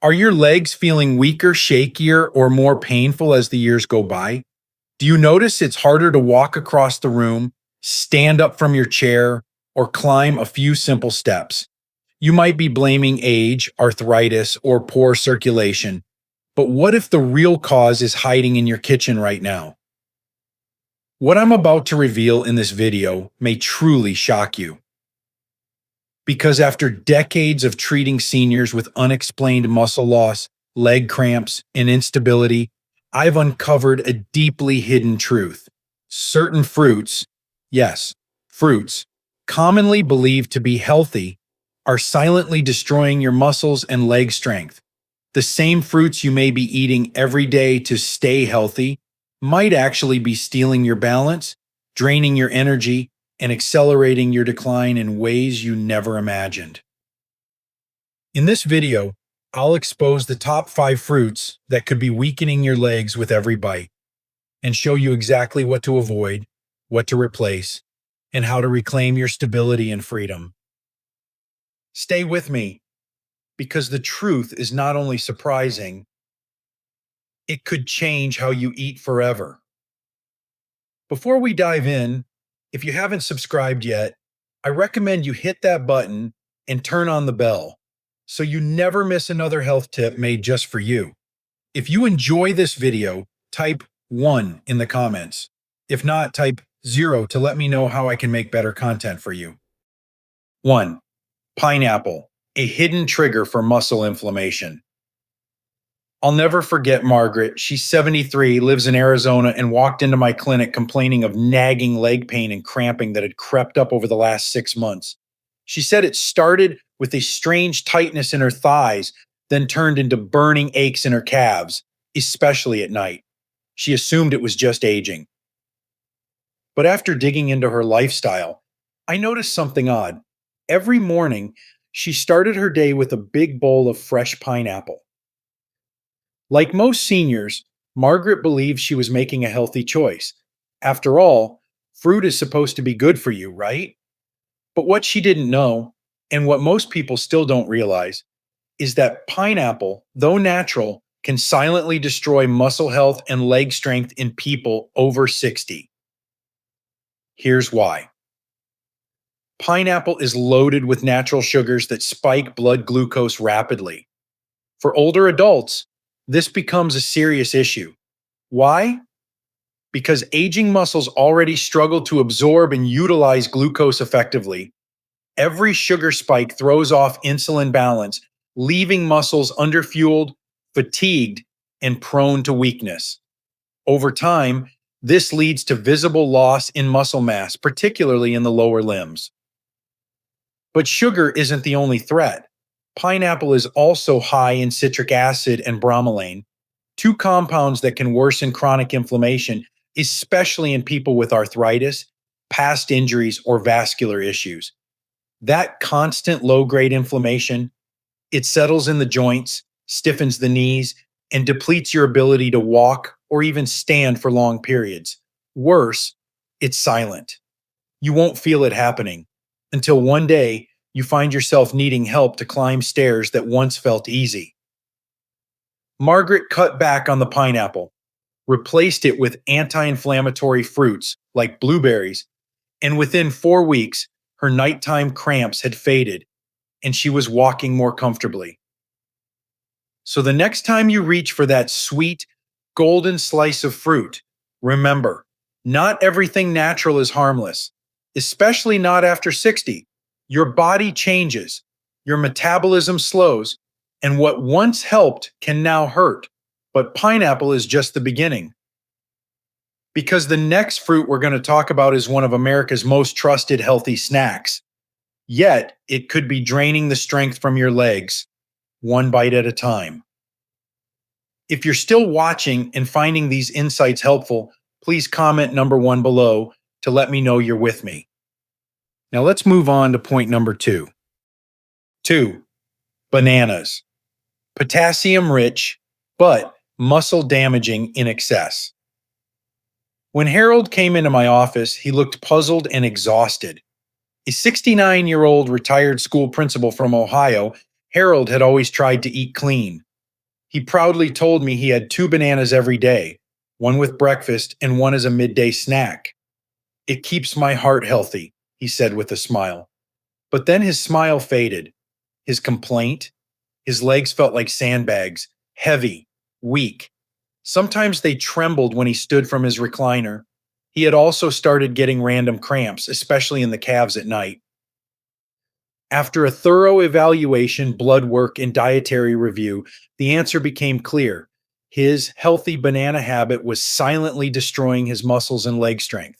Are your legs feeling weaker, shakier, or more painful as the years go by? Do you notice it's harder to walk across the room, stand up from your chair, or climb a few simple steps? You might be blaming age, arthritis, or poor circulation, but what if the real cause is hiding in your kitchen right now? What I'm about to reveal in this video may truly shock you. Because after decades of treating seniors with unexplained muscle loss, leg cramps, and instability, I've uncovered a deeply hidden truth. Certain fruits, yes, fruits, commonly believed to be healthy, are silently destroying your muscles and leg strength. The same fruits you may be eating every day to stay healthy might actually be stealing your balance, draining your energy, and accelerating your decline in ways you never imagined. In this video, I'll expose the top 5 fruits that could be weakening your legs with every bite, and show you exactly what to avoid, what to replace, and how to reclaim your stability and freedom. Stay with me, because the truth is not only surprising, it could change how you eat forever. Before we dive in, if you haven't subscribed yet, I recommend you hit that button and turn on the bell so you never miss another health tip made just for you. If you enjoy this video, type 1 in the comments. If not, type 0 to let me know how I can make better content for you. 1. Pineapple, a hidden trigger for muscle inflammation. I'll never forget Margaret. She's 73, lives in Arizona, and walked into my clinic complaining of nagging leg pain and cramping that had crept up over the last 6 months. She said it started with a strange tightness in her thighs, then turned into burning aches in her calves, especially at night. She assumed it was just aging. But after digging into her lifestyle, I noticed something odd. Every morning, she started her day with a big bowl of fresh pineapple. Like most seniors, Margaret believed she was making a healthy choice. After all, fruit is supposed to be good for you, right? But what she didn't know, and what most people still don't realize, is that pineapple, though natural, can silently destroy muscle health and leg strength in people over 60. Here's why. Pineapple is loaded with natural sugars that spike blood glucose rapidly. For older adults, this becomes a serious issue. Why? Because aging muscles already struggle to absorb and utilize glucose effectively. Every sugar spike throws off insulin balance, leaving muscles underfueled, fatigued, and prone to weakness. Over time, this leads to visible loss in muscle mass, particularly in the lower limbs. But sugar isn't the only threat. Pineapple is also high in citric acid and bromelain, two compounds that can worsen chronic inflammation, especially in people with arthritis, past injuries, or vascular issues. That constant low-grade inflammation, it settles in the joints, stiffens the knees, and depletes your ability to walk or even stand for long periods. Worse, it's silent. You won't feel it happening until one day you find yourself needing help to climb stairs that once felt easy. Margaret cut back on the pineapple, replaced it with anti-inflammatory fruits like blueberries, and within 4 weeks, her nighttime cramps had faded and she was walking more comfortably. So the next time you reach for that sweet, golden slice of fruit, remember, not everything natural is harmless, especially not after 60. Your body changes, your metabolism slows, and what once helped can now hurt. But pineapple is just the beginning. Because the next fruit we're going to talk about is one of America's most trusted healthy snacks. Yet, it could be draining the strength from your legs, one bite at a time. If you're still watching and finding these insights helpful, please comment number 1 below to let me know you're with me. Now let's move on to point number 2. 2. Bananas. Potassium rich, but muscle damaging in excess. When Harold came into my office, he looked puzzled and exhausted. A 69-year-old retired school principal from Ohio, Harold had always tried to eat clean, He proudly told me he had two bananas every day, one with breakfast and one as a midday snack. It keeps my heart healthy, he said with a smile. But then his smile faded. His complaint, his legs felt like sandbags, heavy, weak. Sometimes they trembled when he stood from his recliner. He had also started getting random cramps, especially in the calves at night. After a thorough evaluation, blood work, and dietary review, the answer became clear. His healthy banana habit was silently destroying his muscles and leg strength.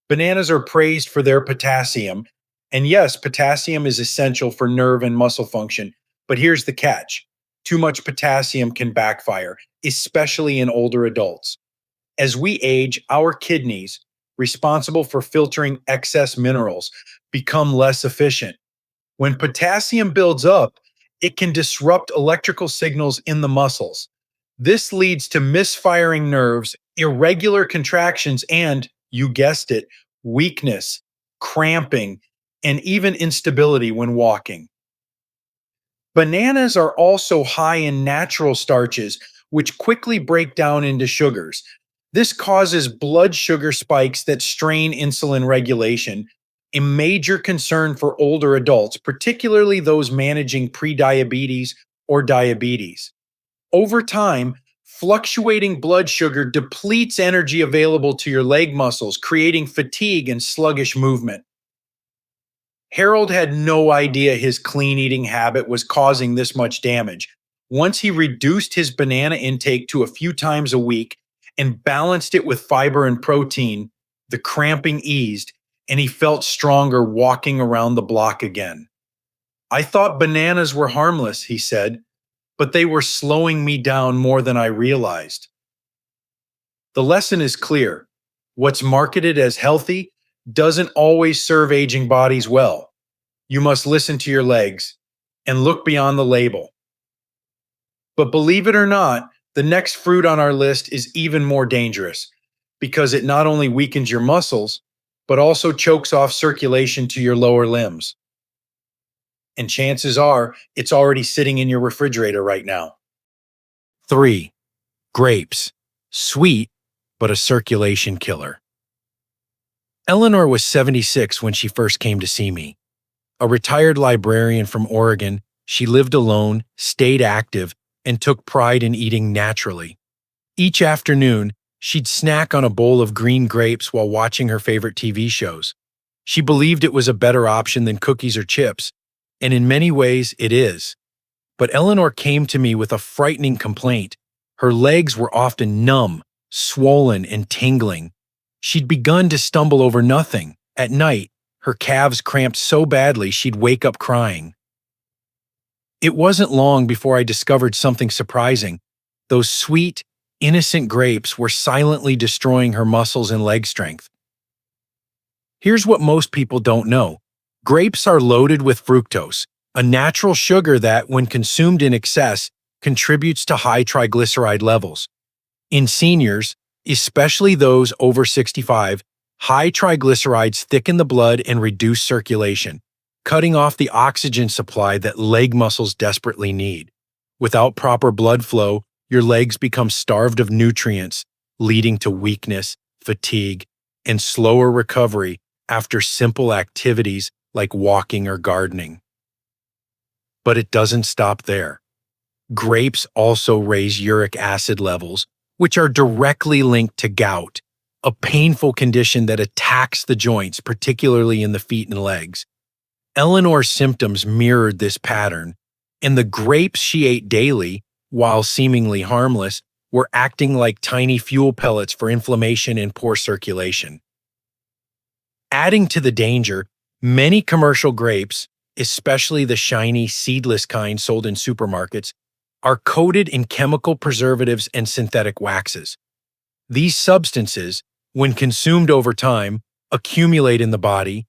Bananas are praised for their potassium. And yes, potassium is essential for nerve and muscle function. But here's the catch: too much potassium can backfire, especially in older adults. As we age, our kidneys, responsible for filtering excess minerals, become less efficient. When potassium builds up, it can disrupt electrical signals in the muscles. This leads to misfiring nerves, irregular contractions, and, you guessed it, weakness, cramping, and even instability when walking. Bananas are also high in natural starches, which quickly break down into sugars. This causes blood sugar spikes that strain insulin regulation, a major concern for older adults, particularly those managing prediabetes or diabetes. Over time, fluctuating blood sugar depletes energy available to your leg muscles, creating fatigue and sluggish movement. Harold had no idea his clean eating habit was causing this much damage. Once he reduced his banana intake to a few times a week and balanced it with fiber and protein, the cramping eased and he felt stronger walking around the block again. I thought bananas were harmless, he said, but they were slowing me down more than I realized. The lesson is clear. What's marketed as healthy doesn't always serve aging bodies well. You must listen to your legs and look beyond the label. But believe it or not, the next fruit on our list is even more dangerous because it not only weakens your muscles, but also chokes off circulation to your lower limbs. And chances are it's already sitting in your refrigerator right now. 3. Grapes. Sweet, but a circulation killer. Eleanor was 76 when she first came to see me. A retired librarian from Oregon, she lived alone, stayed active, and took pride in eating naturally. Each afternoon, she'd snack on a bowl of green grapes while watching her favorite TV shows. She believed it was a better option than cookies or chips, and in many ways it is. But Eleanor came to me with a frightening complaint. Her legs were often numb, swollen, and tingling. She'd begun to stumble over nothing. At night, her calves cramped so badly she'd wake up crying. It wasn't long before I discovered something surprising. Those sweet, innocent grapes were silently destroying her muscles and leg strength. Here's what most people don't know. Grapes are loaded with fructose, a natural sugar that, when consumed in excess, contributes to high triglyceride levels. In seniors, especially those over 65, high triglycerides thicken the blood and reduce circulation, cutting off the oxygen supply that leg muscles desperately need. Without proper blood flow, your legs become starved of nutrients, leading to weakness, fatigue, and slower recovery after simple activities like walking or gardening. But it doesn't stop there. Grapes also raise uric acid levels, which are directly linked to gout, a painful condition that attacks the joints, particularly in the feet and legs. Eleanor's symptoms mirrored this pattern, and the grapes she ate daily, while seemingly harmless, were acting like tiny fuel pellets for inflammation and poor circulation. Adding to the danger, many commercial grapes, especially the shiny, seedless kind sold in supermarkets, are coated in chemical preservatives and synthetic waxes. These substances, when consumed over time, accumulate in the body,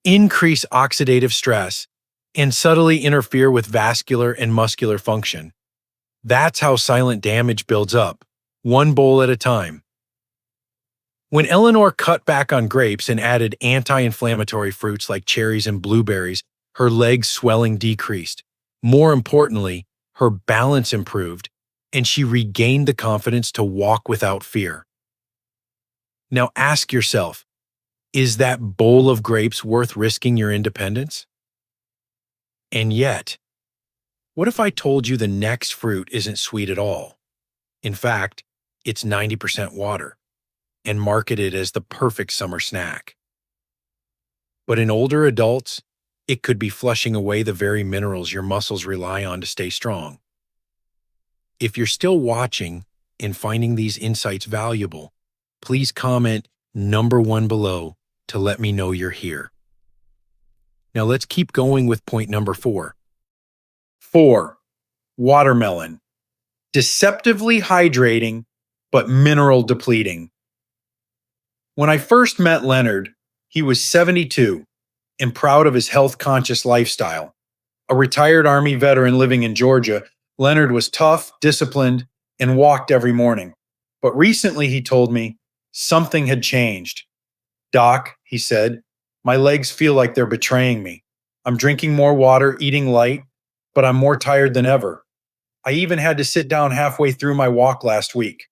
increase oxidative stress, and subtly interfere with vascular and muscular function. That's how silent damage builds up, one bowl at a time. When Eleanor cut back on grapes and added anti-inflammatory fruits like cherries and blueberries, her legs' swelling decreased. More importantly, her balance improved, and she regained the confidence to walk without fear. Now ask yourself, is that bowl of grapes worth risking your independence? And yet, what if I told you the next fruit isn't sweet at all? In fact, it's 90% water and marketed as the perfect summer snack. But in older adults, it could be flushing away the very minerals your muscles rely on to stay strong. If you're still watching and finding these insights valuable, please comment number 1 below to let me know you're here. Now let's keep going with point number 4. 4. Watermelon. Deceptively hydrating, but mineral depleting. When I first met Leonard, he was 72 and proud of his health-conscious lifestyle. A retired Army veteran living in Georgia, Leonard was tough, disciplined, and walked every morning. But recently he told me something had changed. "Doc," he said, "my legs feel like they're betraying me. I'm drinking more water, eating light, but I'm more tired than ever. I even had to sit down halfway through my walk last week."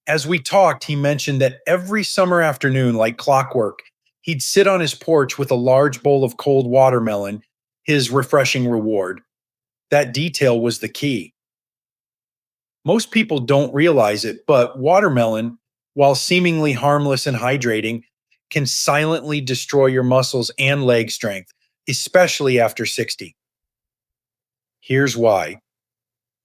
As we talked, he mentioned that every summer afternoon, like clockwork, he'd sit on his porch with a large bowl of cold watermelon, his refreshing reward. That detail was the key. Most people don't realize it, but watermelon, while seemingly harmless and hydrating, can silently destroy your muscles and leg strength, especially after 60. Here's why.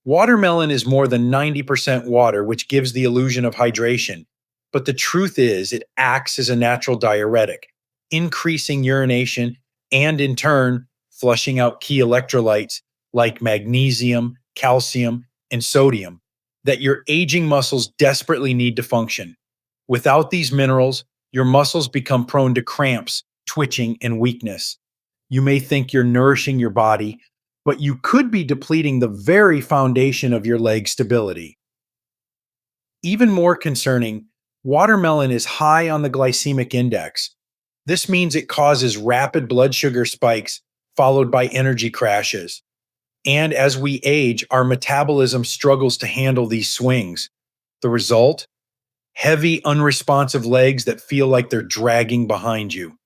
Watermelon is more than 90% water, which gives the illusion of hydration. But the truth is, it acts as a natural diuretic, increasing urination and, in turn, flushing out key electrolytes like magnesium, calcium, and sodium that your aging muscles desperately need to function. Without these minerals, your muscles become prone to cramps, twitching, and weakness. You may think you're nourishing your body, but you could be depleting the very foundation of your leg stability. Even more concerning, watermelon is high on the glycemic index. This means it causes rapid blood sugar spikes followed by energy crashes. And as we age, our metabolism struggles to handle these swings. The result? Heavy, unresponsive legs that feel like they're dragging behind you.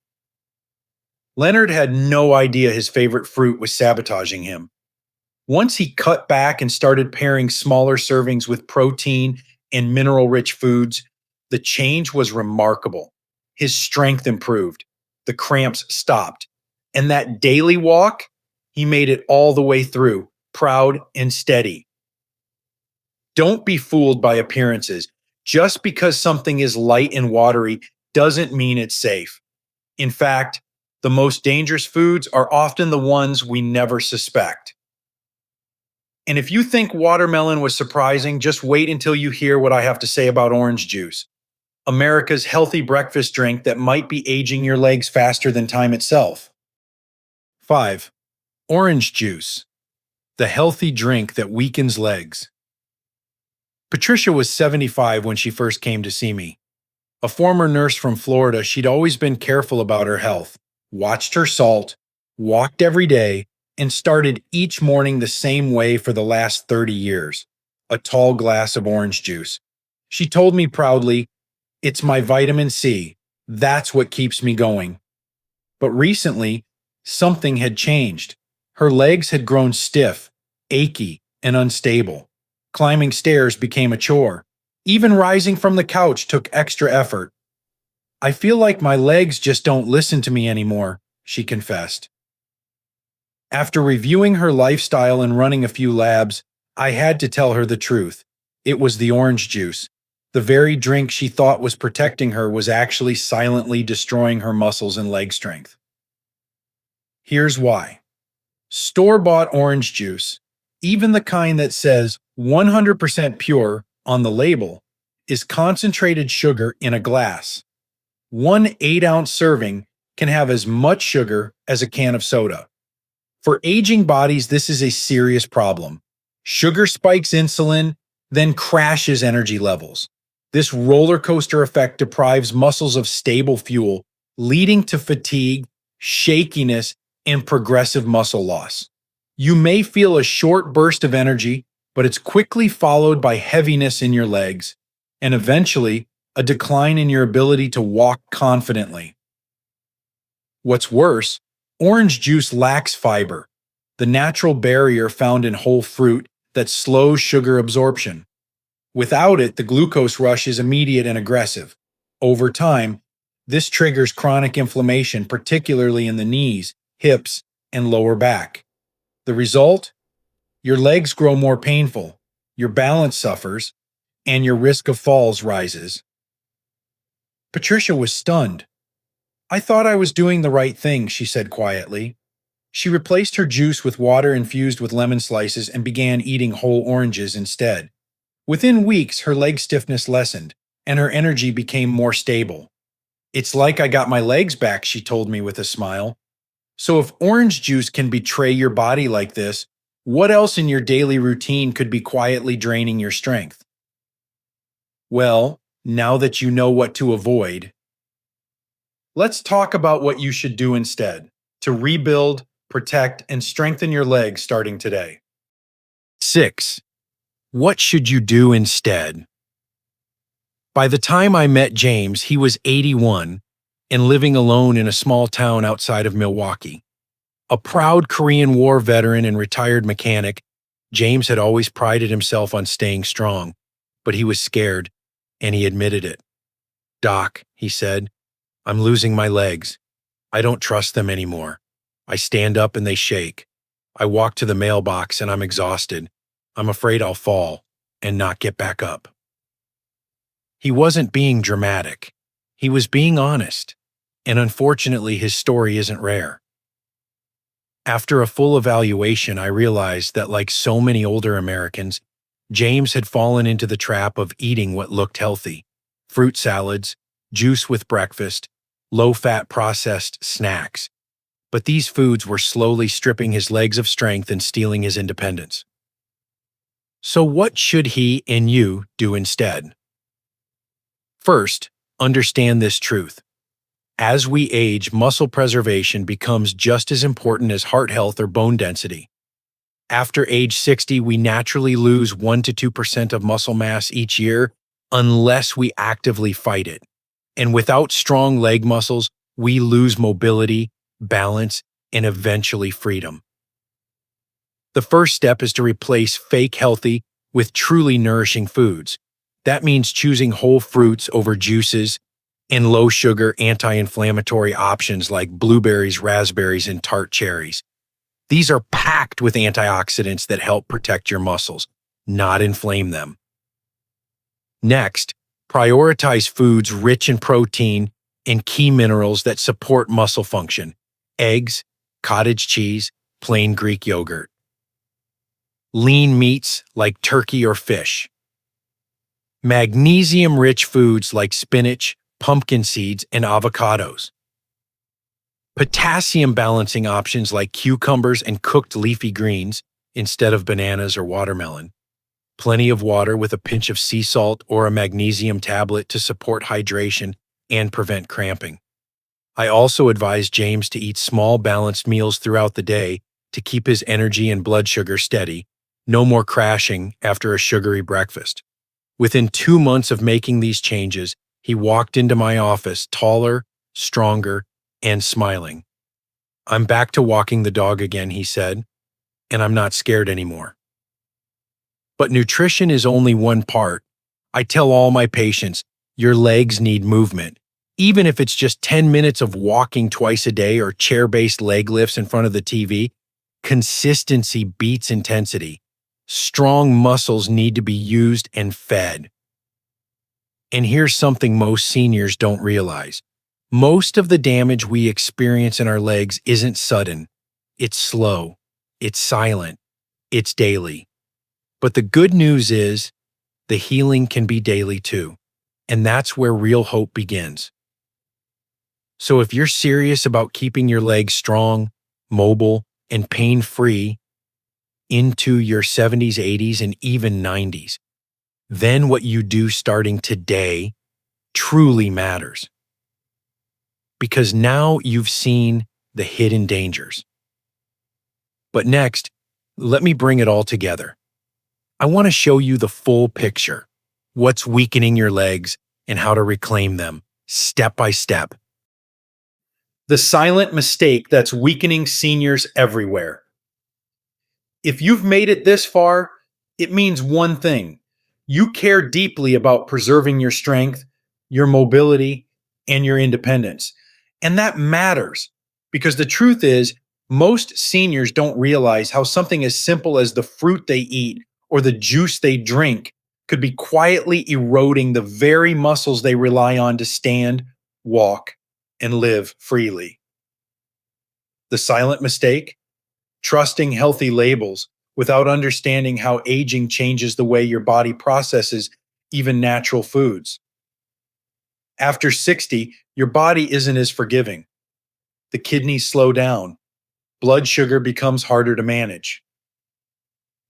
Leonard had no idea his favorite fruit was sabotaging him. Once he cut back and started pairing smaller servings with protein and mineral-rich foods, the change was remarkable. His strength improved, the cramps stopped, and that daily walk, he made it all the way through, proud and steady. Don't be fooled by appearances. Just because something is light and watery doesn't mean it's safe. In fact, the most dangerous foods are often the ones we never suspect. And if you think watermelon was surprising, just wait until you hear what I have to say about orange juice, America's healthy breakfast drink that might be aging your legs faster than time itself. 5. Orange juice, the healthy drink that weakens legs. Patricia was 75 when she first came to see me. A former nurse from Florida, she'd always been careful about her health, watched her salt, walked every day, and started each morning the same way for the last 30 years, a tall glass of orange juice. She told me proudly, "It's my vitamin C. That's what keeps me going." But recently, something had changed. Her legs had grown stiff, achy, and unstable. Climbing stairs became a chore. Even rising from the couch took extra effort. "I feel like my legs just don't listen to me anymore," she confessed. After reviewing her lifestyle and running a few labs, I had to tell her the truth. It was the orange juice. The very drink she thought was protecting her was actually silently destroying her muscles and leg strength. Here's why. Store-bought orange juice, even the kind that says 100% pure on the label, is concentrated sugar in a glass. One 8-ounce serving can have as much sugar as a can of soda. For aging bodies, this is a serious problem. Sugar spikes insulin, then crashes energy levels. This roller coaster effect deprives muscles of stable fuel, leading to fatigue, shakiness, and progressive muscle loss. You may feel a short burst of energy, but it's quickly followed by heaviness in your legs, and eventually a decline in your ability to walk confidently. What's worse, orange juice lacks fiber, the natural barrier found in whole fruit that slows sugar absorption. Without it, the glucose rush is immediate and aggressive. Over time, this triggers chronic inflammation, particularly in the knees, hips, and lower back. The result? Your legs grow more painful, your balance suffers, and your risk of falls rises. Patricia was stunned. I thought I was doing the right thing, she said quietly. She replaced her juice with water infused with lemon slices and began eating whole oranges instead. Within weeks, her leg stiffness lessened, and her energy became more stable. It's like I got my legs back, she told me with a smile. So if orange juice can betray your body like this, what else in your daily routine could be quietly draining your strength? Well, now that you know what to avoid, let's talk about what you should do instead to rebuild, protect, and strengthen your legs starting today. 6. What should you do instead? By the time I met James, he was 81 and living alone in a small town outside of Milwaukee. A proud Korean War veteran and retired mechanic, James had always prided himself on staying strong, but he was scared, and he admitted it. "Doc," he said, "I'm losing my legs. I don't trust them anymore. I stand up and they shake. I walk to the mailbox and I'm exhausted. I'm afraid I'll fall and not get back up." He wasn't being dramatic. He was being honest, and unfortunately his story isn't rare. After a full evaluation, I realized that like so many older Americans, James had fallen into the trap of eating what looked healthy: fruit salads, juice with breakfast, low-fat processed snacks. But these foods were slowly stripping his legs of strength and stealing his independence. So what should he and you do instead? First, understand this truth. As we age, muscle preservation becomes just as important as heart health or bone density. After age 60, we naturally lose 1 to 2% of muscle mass each year unless we actively fight it. And without strong leg muscles, we lose mobility, balance, and eventually freedom. The first step is to replace fake healthy with truly nourishing foods. That means choosing whole fruits over juices and low-sugar anti-inflammatory options like blueberries, raspberries, and tart cherries. These are packed with antioxidants that help protect your muscles, not inflame them. Next, prioritize foods rich in protein and key minerals that support muscle function: eggs, cottage cheese, plain Greek yogurt. Lean meats like turkey or fish. Magnesium-rich foods like spinach, pumpkin seeds, and avocados. Potassium balancing options like cucumbers and cooked leafy greens instead of bananas or watermelon. Plenty of water with a pinch of sea salt or a magnesium tablet to support hydration and prevent cramping. I also advise James to eat small balanced meals throughout the day to keep his energy and blood sugar steady. No more crashing after a sugary breakfast. Within 2 months of making these changes, he walked into my office taller, stronger, and smiling. "I'm back to walking the dog again," he said, "and I'm not scared anymore." But nutrition is only one part. I tell all my patients, your legs need movement. Even if it's just 10 minutes of walking twice a day or chair-based leg lifts in front of the TV, consistency beats intensity. Strong muscles need to be used and fed. And here's something most seniors don't realize. Most of the damage we experience in our legs isn't sudden. It's slow. It's silent. It's daily. But the good news is, the healing can be daily too. And that's where real hope begins. So if you're serious about keeping your legs strong, mobile, and pain-free into your 70s, 80s, and even 90s, then what you do starting today truly matters. Because now you've seen the hidden dangers. But next, Let me bring it all together. I want to show you the full picture, what's weakening your legs and how to reclaim them, step by step. The silent mistake that's weakening seniors everywhere. If you've made it this far, it means one thing. You care deeply about preserving your strength, your mobility, and your independence. And that matters because the truth is, most seniors don't realize how something as simple as the fruit they eat or the juice they drink could be quietly eroding the very muscles they rely on to stand, walk, and live freely. The silent mistake? Trusting healthy labels without understanding how aging changes the way your body processes even natural foods. After 60, your body isn't as forgiving. The kidneys slow down. Blood sugar becomes harder to manage.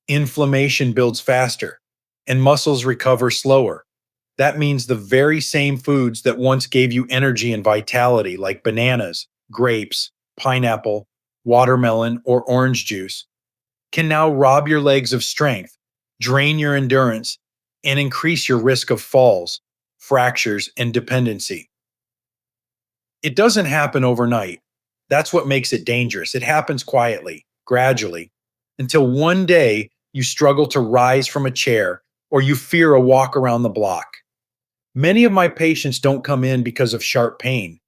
Inflammation builds faster, and muscles recover slower. That means the very same foods that once gave you energy and vitality, like bananas, grapes, pineapple, watermelon, or orange juice, can now rob your legs of strength, drain your endurance, and increase your risk of falls, fractures, and dependency. It doesn't happen overnight. That's what makes it dangerous. It happens quietly, gradually, until one day you struggle to rise from a chair or you fear a walk around the block. Many of my patients don't come in because of sharp pain.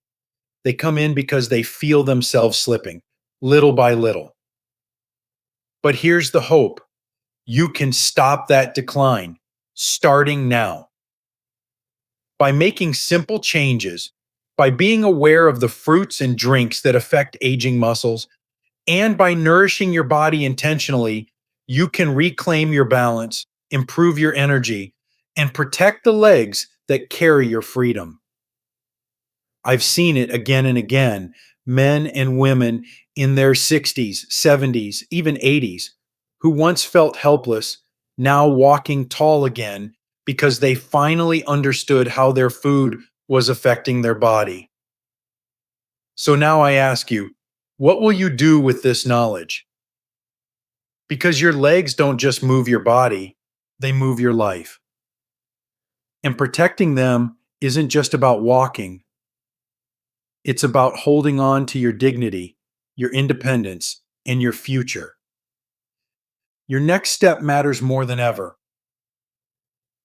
They come in because they feel themselves slipping, little by little. But here's the hope. You can stop that decline, starting now. By making simple changes, by being aware of the fruits and drinks that affect aging muscles, and by nourishing your body intentionally, you can reclaim your balance, improve your energy, and protect the legs that carry your freedom. I've seen it again and again. Men and women in their 60s, 70s, even 80s, who once felt helpless, now walking tall again because they finally understood how their food was affecting their body. So now I ask you, what will you do with this knowledge? Because your legs don't just move your body, they move your life. And protecting them isn't just about walking, it's about holding on to your dignity, your independence, and your future. Your next step matters more than ever.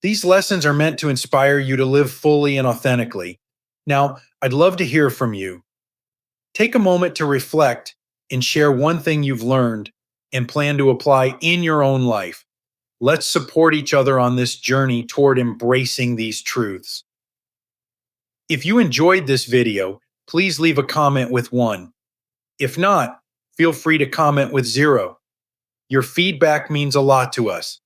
These lessons are meant to inspire you to live fully and authentically. Now, I'd love to hear from you. Take a moment to reflect and share one thing you've learned and plan to apply in your own life. Let's support each other on this journey toward embracing these truths. If you enjoyed this video, please leave a comment with 1. If not, feel free to comment with 0. Your feedback means a lot to us.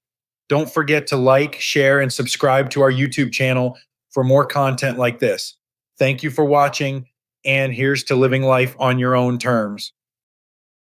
Don't forget to like, share, and subscribe to our YouTube channel for more content like this. Thank you for watching, and here's to living life on your own terms.